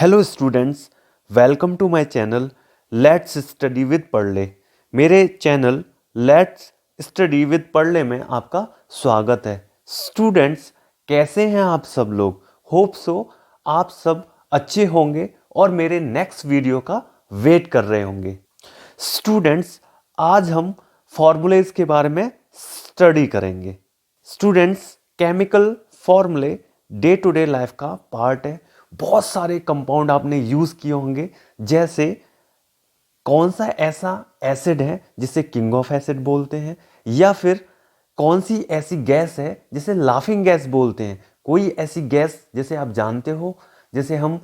Hello students, welcome to my channel let's study with Padhle. मेरे channel let's study with पढ़ले में आपका स्वागत है। स्टूडेंट्स, कैसे हैं आप सब लोग? होप सो आप सब अच्छे होंगे और मेरे नेक्स्ट वीडियो का वेट कर रहे होंगे। स्टूडेंट्स, आज हम फॉर्मूलेज के बारे में स्टडी करेंगे। स्टूडेंट्स, केमिकल फॉर्मूले डे टू डे लाइफ का पार्ट है। बहुत सारे कंपाउंड आपने यूज किए होंगे, जैसे कौन सा ऐसा एसिड है जिसे किंग ऑफ एसिड बोलते हैं, या फिर कौन सी ऐसी गैस है जिसे लाफिंग गैस बोलते हैं। कोई ऐसी गैस जैसे आप जानते हो, जैसे हम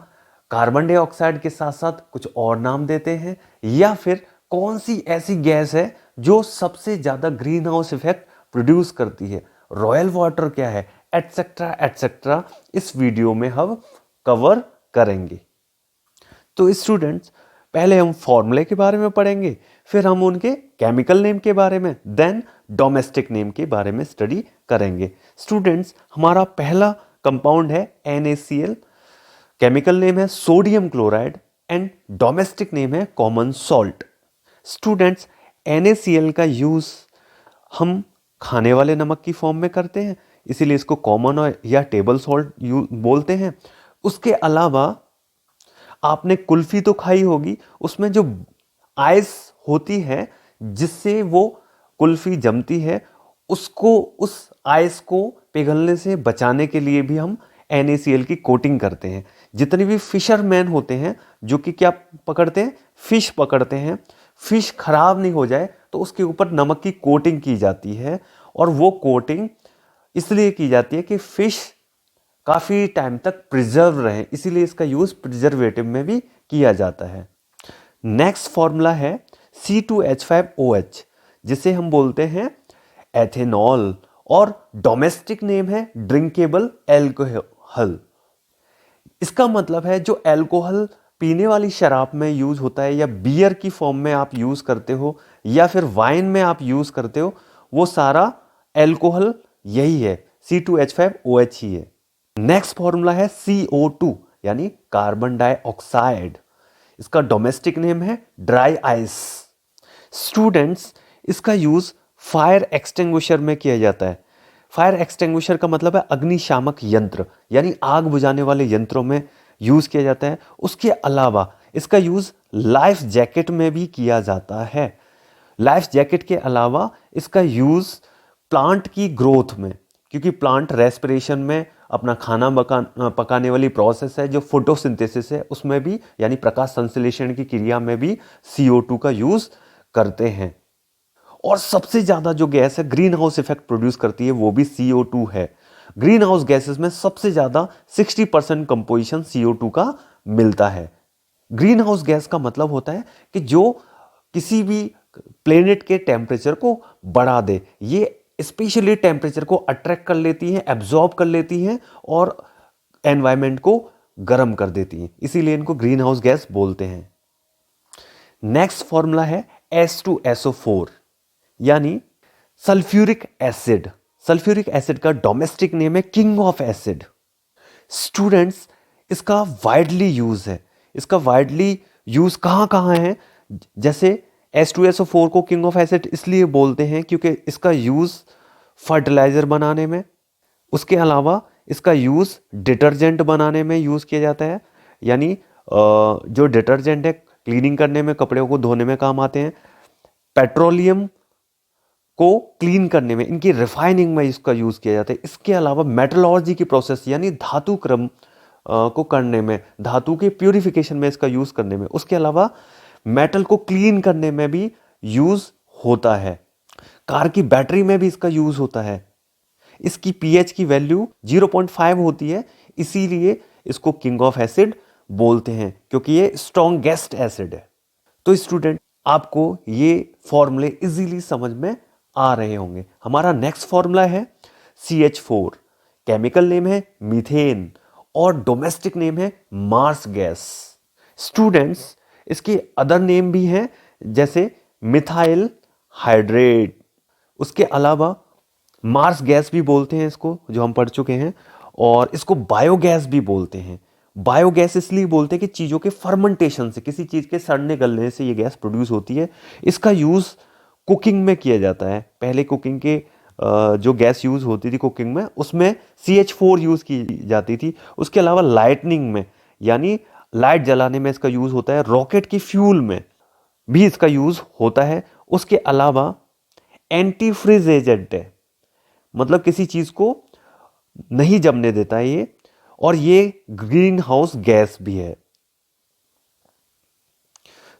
कार्बन डाइऑक्साइड के साथ साथ कुछ और नाम देते हैं, या फिर कौन सी ऐसी गैस है जो सबसे ज्यादा ग्रीन हाउस इफेक्ट प्रोड्यूस करती है, रॉयल वाटर क्या है, एटसेट्रा एटसेट्रा, इस वीडियो में हम कवर करेंगे। तो स्टूडेंट्स, पहले हम फॉर्मूले के बारे में पढ़ेंगे, फिर हम उनके केमिकल नेम के बारे में, देन डोमेस्टिक नेम के बारे में स्टडी करेंगे। स्टूडेंट्स, हमारा पहला कंपाउंड है NaCl, केमिकल नेम है sodium chloride and domestic name है कॉमन सॉल्ट। स्टूडेंट्स, NaCl का यूज हम खाने वाले नमक की फॉर्म में करते हैं, इसीलिए इसको कॉमन या टेबल सॉल्ट बोलते हैं। उसके अलावा आपने कुल्फी तो खाई होगी, उसमें जो आइस होती है जिससे वो कुल्फी जमती है, उसको उस आइस को पिघलने से बचाने के लिए भी हम NaCl की कोटिंग करते हैं। जितने भी फिशरमैन होते हैं जो कि क्या पकड़ते हैं, फिश पकड़ते हैं, फिश खराब नहीं हो जाए तो उसके ऊपर नमक की कोटिंग की जाती है, और वो कोटिंग इसलिए की जाती है कि फिश काफी टाइम तक प्रिजर्व रहे, इसीलिए इसका यूज प्रिजर्वेटिव में भी किया जाता है। नेक्स्ट फॉर्मूला है C2H5OH, जिसे हम बोलते हैं एथेनॉल, और डोमेस्टिक नेम है ड्रिंकेबल एल्कोहल। इसका मतलब है जो एल्कोहल पीने वाली शराब में यूज होता है, या बियर की फॉर्म में आप यूज करते हो, या फिर वाइन में आप यूज करते हो, वो सारा एल्कोहल यही है, C2H5OH ही है। नेक्स्ट फॉर्मूला है CO2 यानी कार्बन डाइऑक्साइड। इसका डोमेस्टिक नेम है ड्राई आइस। स्टूडेंट्स, इसका यूज फायर एक्सटिंग्विशर में किया जाता है। फायर एक्सटिंग्विशर का मतलब है अग्निशामक यंत्र, यानी आग बुझाने वाले यंत्रों में यूज किया जाता है। उसके अलावा इसका यूज लाइफ जैकेट में भी किया जाता है। लाइफ जैकेट के अलावा इसका यूज प्लांट की ग्रोथ में, क्योंकि प्लांट रेस्पिरेशन में अपना खाना पकाने वाली प्रोसेस है जो फोटोसिंथेसिस है, उसमें भी यानी प्रकाश संश्लेषण की क्रिया में भी CO2 का यूज करते हैं। और सबसे ज्यादा जो गैस है ग्रीन हाउस इफेक्ट प्रोड्यूस करती है, वो भी CO2 है। ग्रीन हाउस गैसेस में सबसे ज्यादा 60% कंपोजिशन CO2 का मिलता है। ग्रीन हाउस गैस का मतलब होता है कि जो किसी भी प्लेनेट के टेम्परेचर को बढ़ा दे। ये स्पेशली टेम्परेचर को अट्रैक्ट कर लेती हैं, एब्जॉर्ब कर लेती हैं, और एनवायरनमेंट को गर्म कर देती हैं, इसीलिए इनको ग्रीन हाउस गैस बोलते हैं। नेक्स्ट फॉर्मूला है H2SO4 यानी सल्फ्यूरिक एसिड। सल्फ्यूरिक एसिड का डोमेस्टिक नेम है किंग ऑफ एसिड। स्टूडेंट्स, इसका वाइडली यूज है। इसका वाइडली यूज कहां कहां है? जैसे H2SO4 को किंग ऑफ एसिड इसलिए बोलते हैं क्योंकि इसका यूज फर्टिलाइजर बनाने में, उसके अलावा इसका यूज डिटर्जेंट बनाने में यूज किया जाता है, यानी जो डिटर्जेंट है क्लीनिंग करने में, कपड़ों को धोने में काम आते हैं। पेट्रोलियम को क्लीन करने में, इनकी रिफाइनिंग में इसका यूज किया जाता है। इसके अलावा मेटलॉर्जी की प्रोसेस यानी धातु क्रम को करने में, धातु के प्यूरिफिकेशन में इसका यूज करने में, उसके अलावा मेटल को क्लीन करने में भी यूज होता है। कार की बैटरी में भी इसका यूज होता है। इसकी pH की वैल्यू 0.5 होती है, इसीलिए इसको किंग ऑफ एसिड बोलते हैं, क्योंकि ये स्ट्रॉन्गेस्ट एसिड है। तो स्टूडेंट, आपको ये फॉर्मूले इजीली समझ में आ रहे होंगे। हमारा नेक्स्ट फॉर्मूला है CH4, केमिकल नेम है मीथेन, और डोमेस्टिक नेम है मार्स गैस। स्टूडेंट्स, इसके अदर नेम भी हैं, जैसे मिथाइल हाइड्रेट। उसके अलावा मार्स गैस भी बोलते हैं इसको, जो हम पढ़ चुके हैं, और इसको बायोगैस भी बोलते हैं। बायोगैस इसलिए बोलते हैं कि चीज़ों के फर्मेंटेशन से, किसी चीज़ के सड़ने गलने से ये गैस प्रोड्यूस होती है। इसका यूज़ कुकिंग में किया जाता है। पहले कुकिंग के जो गैस यूज़ होती थी कुकिंग में, उसमें CH4 यूज़ की जाती थी। उसके अलावा लाइटनिंग में, यानी लाइट जलाने में इसका यूज़ होता है। रॉकेट की फ्यूल में भी इसका यूज़ होता है। उसके अलावा एंटी फ्रीज एजेंट है, मतलब किसी चीज़ को नहीं जमने देता है ये, और ये ग्रीन हाउस गैस भी है।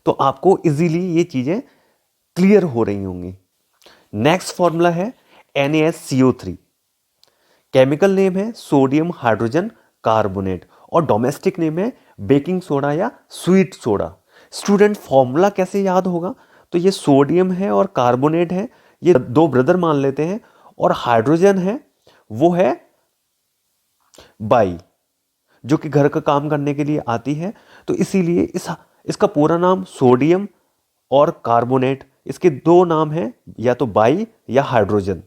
तो आपको इजीली ये चीज़ें क्लियर हो रही होंगी। नेक्स्ट फॉर्मूला है NaSCO3। केमिकल नेम है सोडियम हाइड्रोजन कार्बोनेट और डोमेस्टिक नेम है बेकिंग सोडा या स्वीट सोडा। स्टूडेंट फॉर्मूला कैसे याद होगा? तो ये सोडियम है और कार्बोनेट है, ये दो ब्रदर मान लेते हैं, और हाइड्रोजन है वो है बाई, जो कि घर का काम करने के लिए आती है। तो इसीलिए इसका पूरा नाम सोडियम और कार्बोनेट, इसके दो नाम हैं, या तो बाई या हाइड्रोजन।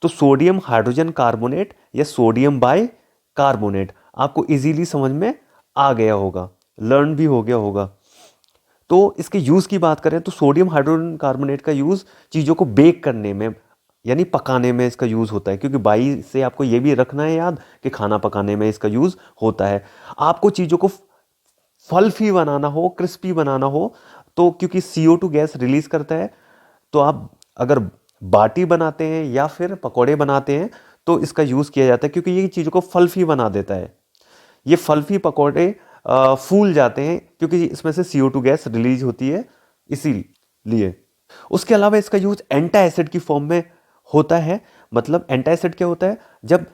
तो सोडियम हाइड्रोजन कार्बोनेट या सोडियम बाई कार्बोनेट आपको इजीली समझ में आ गया होगा, लर्न भी हो गया होगा। तो इसके यूज़ की बात करें तो सोडियम हाइड्रोजन कार्बोनेट का यूज़ चीज़ों को बेक करने में, यानी पकाने में इसका यूज़ होता है, क्योंकि बाई से आपको ये भी रखना है याद कि खाना पकाने में इसका यूज़ होता है। आपको चीज़ों को फल्फी बनाना हो, क्रिस्पी बनाना हो, तो क्योंकि CO2 गैस रिलीज करता है, तो आप अगर बाटी बनाते हैं या फिर पकोड़े बनाते हैं तो इसका यूज़ किया जाता है, क्योंकि ये चीज़ों को फल्फी बना देता है। ये फल्फी पकोड़े फूल जाते हैं क्योंकि इसमें से CO2 गैस रिलीज होती है, इसीलिए। उसके अलावा इसका यूज एंटा एसिड की फॉर्म में होता है। मतलब एंटा एसिड क्या होता है? जब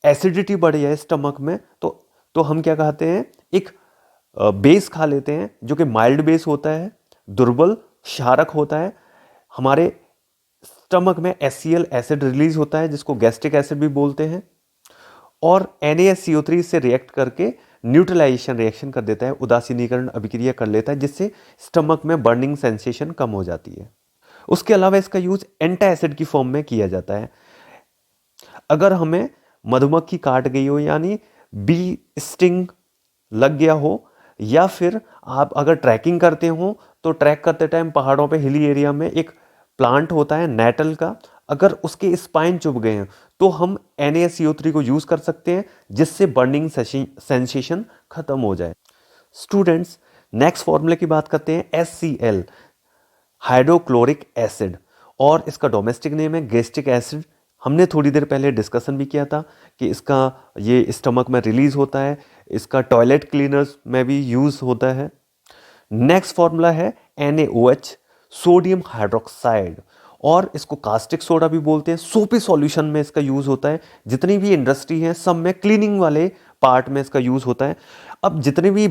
एसिडिटी बढ़ जाए स्टमक में तो हम क्या कहते हैं, एक बेस खा लेते हैं जो कि माइल्ड बेस होता है, दुर्बल क्षारक होता है। हमारे स्टमक में HCl एसिड रिलीज होता है जिसको गैस्ट्रिक एसिड भी बोलते हैं, और NaSCO3 से रिएक्ट करके न्यूट्रलाइजेशन रिएक्शन कर देता है, उदासीनीकरण अभिक्रिया कर लेता है, जिससे स्टमक में बर्निंग सेंसेशन कम हो जाती है। उसके अलावा इसका यूज एंटा एसिड की फॉर्म में किया जाता है। अगर हमें मधुमक्खी काट गई हो, यानी बी स्टिंग लग गया हो, या फिर आप अगर ट्रैकिंग करते हो तो ट्रैक करते टाइम पहाड़ों पे हिली एरिया में एक प्लांट होता है नेटल का, अगर उसके स्पाइन चुभ गए हैं तो हम NaCO3 को यूज कर सकते हैं, जिससे बर्निंग सेंसेशन खत्म हो जाए। स्टूडेंट्स, नेक्स्ट फॉर्मूले की बात करते हैं HCl, हाइड्रोक्लोरिक एसिड, और इसका डोमेस्टिक नेम है गैस्ट्रिक एसिड। हमने थोड़ी देर पहले डिस्कशन भी किया था कि इसका ये स्टमक में रिलीज होता है, इसका टॉयलेट क्लीनर्स में भी यूज होता है। नेक्स्ट फॉर्मूला है NaOH, सोडियम हाइड्रोक्साइड, और इसको कास्टिक सोडा भी बोलते हैं। सोपी सॉल्यूशन में इसका यूज होता है। जितनी भी इंडस्ट्री है सब में क्लीनिंग वाले पार्ट में इसका यूज होता है। अब जितने भी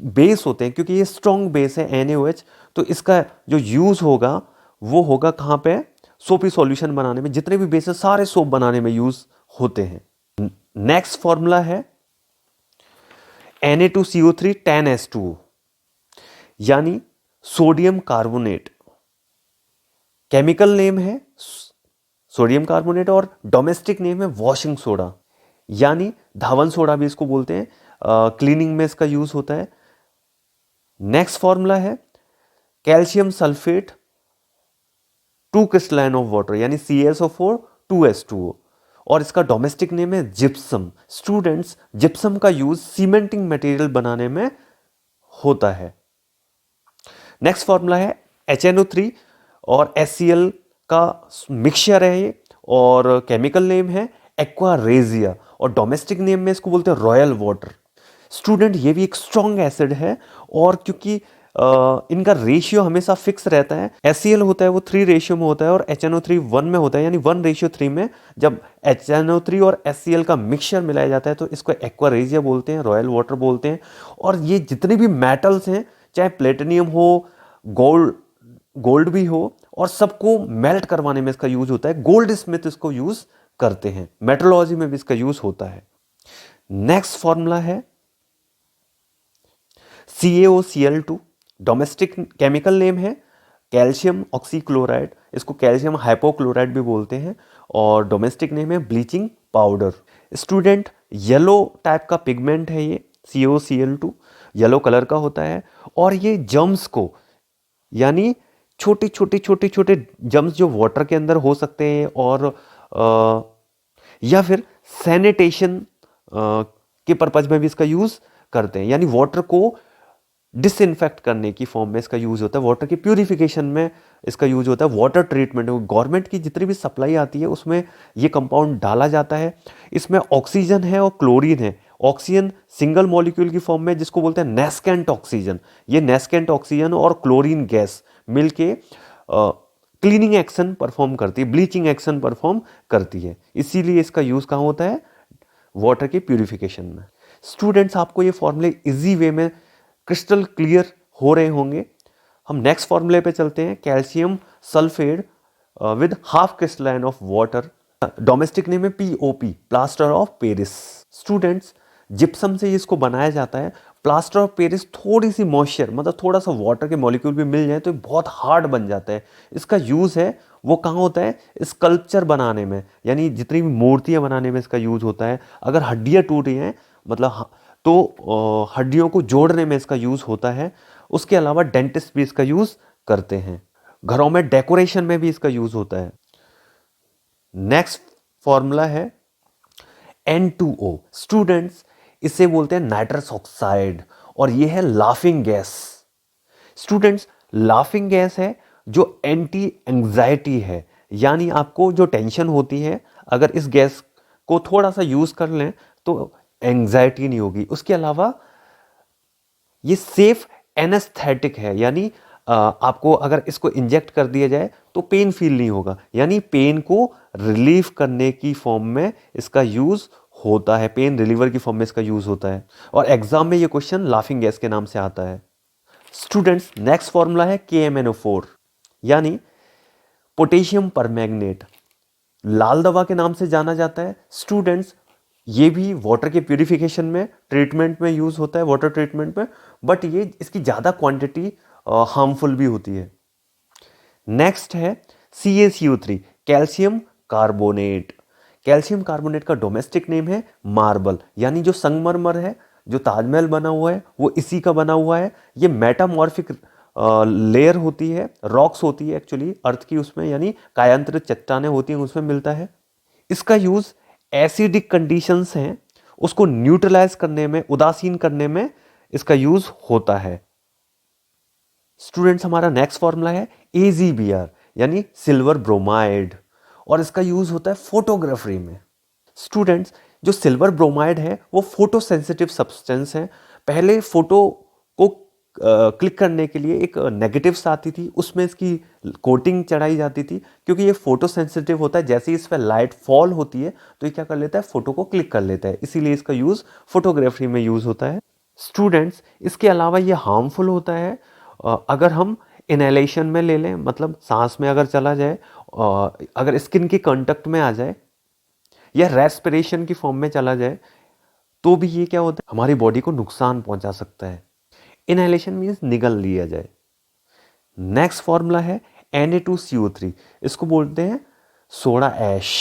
बेस होते हैं, क्योंकि ये स्ट्रॉन्ग बेस है NaOH, तो इसका जो यूज होगा वो होगा कहाँ पे? सोपी सॉल्यूशन बनाने में। जितने भी बेस है सारे सोप बनाने में यूज होते हैं। नेक्स्ट फॉर्मूला है Na2CO3 10H2O, यानी सोडियम कार्बोनेट। केमिकल नेम है सोडियम कार्बोनेट और डोमेस्टिक नेम है वॉशिंग सोडा, यानी धावन सोडा भी इसको बोलते हैं। क्लीनिंग में इसका यूज होता है। नेक्स्ट फॉर्मूला है calcium sulphate 2 crystalline of water, यानी CaSO4 2H2O, और इसका डोमेस्टिक नेम है जिप्सम। स्टूडेंट्स, जिप्सम का यूज सीमेंटिंग मटेरियल बनाने में होता है। नेक्स्ट फॉर्मूला है HNO3 और HCl का मिक्सचर है ये, और केमिकल नेम है एक्वा रेजिया, और डोमेस्टिक नेम में इसको बोलते हैं रॉयल वाटर। स्टूडेंट, ये भी एक स्ट्रॉन्ग एसिड है, और क्योंकि इनका रेशियो हमेशा फिक्स रहता है। HCl होता है वो 3 रेशियो में होता है और HNO3 1 में होता है, यानी 1:3 में जब HNO3 और HCl का मिक्सचर मिलाया जाता है तो इसको एक्वा रेजिया बोलते हैं, रॉयल वाटर बोलते हैं। और ये जितने भी मेटल्स हैं, चाहे प्लेटिनियम हो, गोल्ड भी हो, और सबको मेल्ट करवाने में इसका यूज होता है। गोल्ड स्मिथ इसको यूज करते हैं, मेट्रोलॉजी में भी इसका यूज होता है। नेक्स्ट फॉर्मूला है CaOCl2, डोमेस्टिक केमिकल नेम है कैल्शियम ऑक्सीक्लोराइड, इसको कैल्शियम हाइपोक्लोराइड भी बोलते हैं, और डोमेस्टिक नेम है bleaching powder. Student, yellow type का पिगमेंट है ये, COCl2, येलो कलर का होता है। और ये जर्म्स को, यानी छोटे छोटे छोटे छोटे जर्म्स जो वाटर के अंदर हो सकते हैं, और या फिर सैनिटेशन के पर्पज में भी इसका यूज करते हैं, यानी वाटर को डिसइंफेक्ट करने की फॉर्म में इसका यूज होता है, वाटर की प्यूरिफिकेशन में इसका यूज होता है, वाटर ट्रीटमेंट। गवर्नमेंट की जितनी भी सप्लाई आती है उसमें ये कंपाउंड डाला जाता है। इसमें ऑक्सीजन है और क्लोरीन है। ऑक्सीजन सिंगल मॉलिक्यूल की फॉर्म में, जिसको बोलते हैं नेस्केंट ऑक्सीजन। ये नेस्केंट ऑक्सीजन और क्लोरीन गैस मिलके क्लीनिंग एक्शन परफॉर्म करती है, ब्लीचिंग एक्शन परफॉर्म करती है। इसीलिए इसका यूज कहाँ होता है? वाटर की प्यूरिफिकेशन में। स्टूडेंट्स, आपको ये फॉर्मूले इजी वे में क्रिस्टल क्लियर हो रहे होंगे। हम नेक्स्ट फॉर्मूले पे चलते हैं। Calcium sulphate with half crystalline of water, domestic name है POP, plaster of Paris. Students, gypsum से इसको बनाया जाता है। प्लास्टर ऑफ पेरिस थोड़ी सी मॉइस्चर, मतलब थोड़ा सा वाटर के मॉलिक्यूल भी मिल जाए तो ये बहुत हार्ड बन जाता है। इसका यूज़ है वो कहाँ होता है? स्कल्पचर बनाने में, यानी जितनी भी मूर्तियाँ बनाने में इसका यूज़ होता है। अगर हड्डियाँ टूट रही हैं, मतलब तो हड्डियों को जोड़ने में इसका यूज़ होता है। उसके अलावा डेंटिस्ट भी इसका यूज़ करते हैं। घरों में डेकोरेशन में भी इसका यूज़ होता है। नेक्स्ट फॉर्मूला है N2O। स्टूडेंट्स, इसे बोलते हैं नाइट्रस ऑक्साइड, और ये है laughing gas. Students, laughing gas है जो एंटी एंग्जाइटी है, यानी आपको जो टेंशन होती है, अगर इस गैस को थोड़ा सा यूज कर लें तो एंग्जाइटी नहीं होगी। उसके अलावा ये सेफ एनेस्थेटिक है, यानी आपको अगर इसको इंजेक्ट कर दिया जाए तो पेन फील नहीं होगा, यानी पेन को रिलीफ करने की फॉर्म में इसका यूज होता है, पेन रिलीवर की फॉर्म में इसका यूज होता है। और एग्जाम में ये क्वेश्चन लाफिंग गैस के नाम से आता है। स्टूडेंट्स, नेक्स्ट फॉर्मूला है KMNO4, यानी पोटेशियम परमैंगनेट, लाल दवा के नाम से जाना जाता है। स्टूडेंट्स, ये भी वाटर के प्यूरिफिकेशन में, ट्रीटमेंट में यूज होता है, वाटर ट्रीटमेंट में, बट ये इसकी ज़्यादा क्वांटिटी हार्मफुल भी होती है। नेक्स्ट है CaCO3, calcium carbonate. Calcium carbonate का डोमेस्टिक नेम है मार्बल, यानी जो संगमरमर है, जो ताजमहल बना हुआ है, वो इसी का बना हुआ है। ये मेटामॉर्फिक लेयर होती है, रॉक्स होती है एक्चुअली अर्थ की, उसमें यानी कायांतरित चट्टानें होती हैं, उसमें मिलता है। इसका यूज एसिडिक कंडीशंस हैं उसको न्यूट्रलाइज करने में, उदासीन करने में इसका यूज होता है। स्टूडेंट्स, हमारा नेक्स्ट फॉर्मूला है AgBr, यानी सिल्वर ब्रोमाइड, और इसका यूज होता है फोटोग्राफी में। स्टूडेंट्स, जो सिल्वर ब्रोमाइड है वो फोटो सेंसिटिव सब्सटेंस है। पहले फोटो को क्लिक करने के लिए एक नेगेटिव्स आती थी, उसमें इसकी कोटिंग चढ़ाई जाती थी, क्योंकि ये फोटो सेंसिटिव होता है। जैसे ही इस पर लाइट फॉल होती है तो ये क्या कर लेता है? फोटो को क्लिक कर लेता है, इसीलिए इसका यूज फोटोग्राफी में यूज होता है। स्टूडेंट्स, इसके अलावा ये हार्मफुल होता है अगर हम इनहेलेशन में ले लें, मतलब सांस में अगर चला जाए, अगर स्किन के कांटेक्ट में आ जाए, या रेस्पिरेशन की फॉर्म में चला जाए, तो भी ये क्या होता है? हमारी बॉडी को नुकसान पहुंचा सकता है। इनहेलेशन मीन्स निगल लिया जाए। नेक्स्ट फॉर्मूला है Na2CO3, इसको बोलते हैं सोडा ऐश।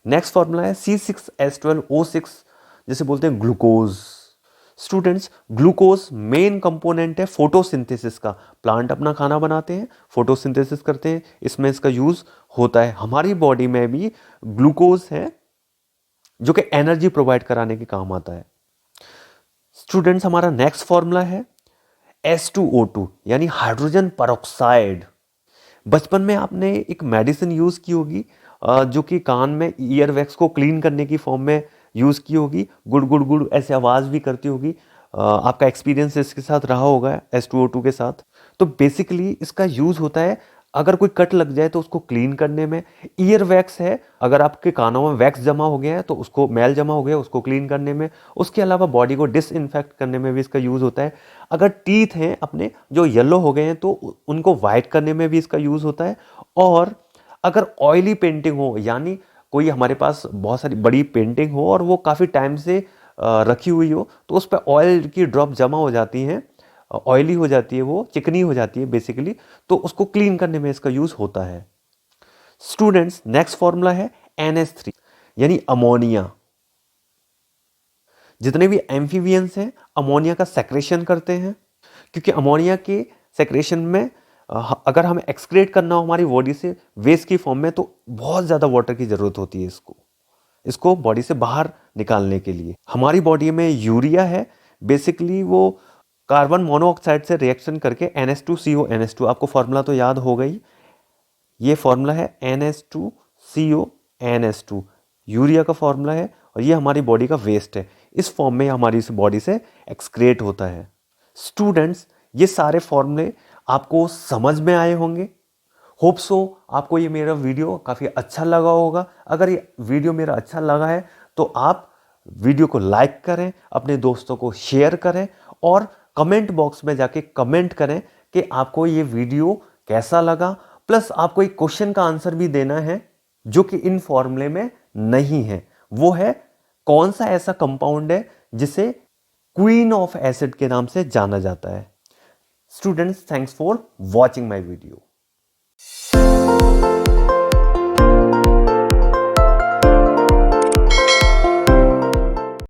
नेक्स्ट फॉर्मूला है C6H12O6, जिसे बोलते हैं glucose. Students, glucose main component है फोटोसिंथेसिस का। प्लांट अपना खाना बनाते हैं, फोटोसिंथेसिस करते हैं, इसमें इसका यूज होता है। हमारी बॉडी में भी ग्लूकोज है जो कि एनर्जी प्रोवाइड कराने के काम आता है। स्टूडेंट्स, हमारा नेक्स्ट फॉर्मूला है H2O2, यानी हाइड्रोजन परऑक्साइड। बचपन में आपने एक मेडिसिन यूज की होगी जो कि कान में ईयर वैक्स को क्लीन करने की फॉर्म में यूज की होगी, गुड़ गुड़ गुड़ ऐसे आवाज भी करती होगी। आपका एक्सपीरियंस इसके साथ रहा होगा H2O2 के साथ। तो बेसिकली इसका यूज होता है अगर कोई कट लग जाए तो उसको क्लीन करने में। ईयर वैक्स है, अगर आपके कानों में वैक्स जमा हो गया है तो उसको, मैल जमा हो गया उसको क्लीन करने में। उसके अलावा बॉडी को डिसइंफेक्ट करने में भी इसका यूज होता है। अगर टीथ हैं अपने जो येलो हो गए हैं तो उनको वाइट करने में भी इसका यूज होता है। और अगर ऑयली पेंटिंग हो, यानी कोई हमारे पास बहुत सारी बड़ी पेंटिंग हो और वो काफ़ी टाइम से रखी हुई हो, तो उस पर ऑयल की ड्रॉप जमा हो जाती हैं, ऑयली हो जाती है, वो चिकनी हो जाती है बेसिकली, तो उसको क्लीन करने में इसका यूज होता है। स्टूडेंट्स, नेक्स्ट फॉर्मूला है NH3, यानी अमोनिया। जितने भी एम्फीबियंस हैं अमोनिया का सेक्रेशन करते हैं, क्योंकि अमोनिया के सेक्रेशन में अगर हमें एक्सक्रीट करना हो हमारी बॉडी से वेस्ट की फॉर्म में तो बहुत ज़्यादा वाटर की ज़रूरत होती है इसको बॉडी से बाहर निकालने के लिए। हमारी बॉडी में यूरिया है, बेसिकली वो कार्बन मोनोऑक्साइड से रिएक्शन करके NH2CO आपको फॉर्मूला तो याद हो गई, ये फॉर्मूला है NH2CO यूरिया का फॉर्मूला है और ये हमारी बॉडी का वेस्ट है, इस फॉर्म में हमारी इस बॉडी से एक्सक्रेट होता है। स्टूडेंट्स, ये सारे फॉर्मूले आपको समझ में आए होंगे। होप सो आपको ये मेरा वीडियो काफ़ी अच्छा लगा होगा। अगर ये वीडियो मेरा अच्छा लगा है तो आप वीडियो को लाइक करें, अपने दोस्तों को शेयर करें और कमेंट बॉक्स में जाके कमेंट करें कि आपको ये वीडियो कैसा लगा। प्लस आपको एक क्वेश्चन का आंसर भी देना है जो कि इन फॉर्मूले में नहीं है। वो है कौन सा ऐसा कंपाउंड है जिसे क्वीन ऑफ एसिड के नाम से जाना जाता है। Students, thanks for watching my video.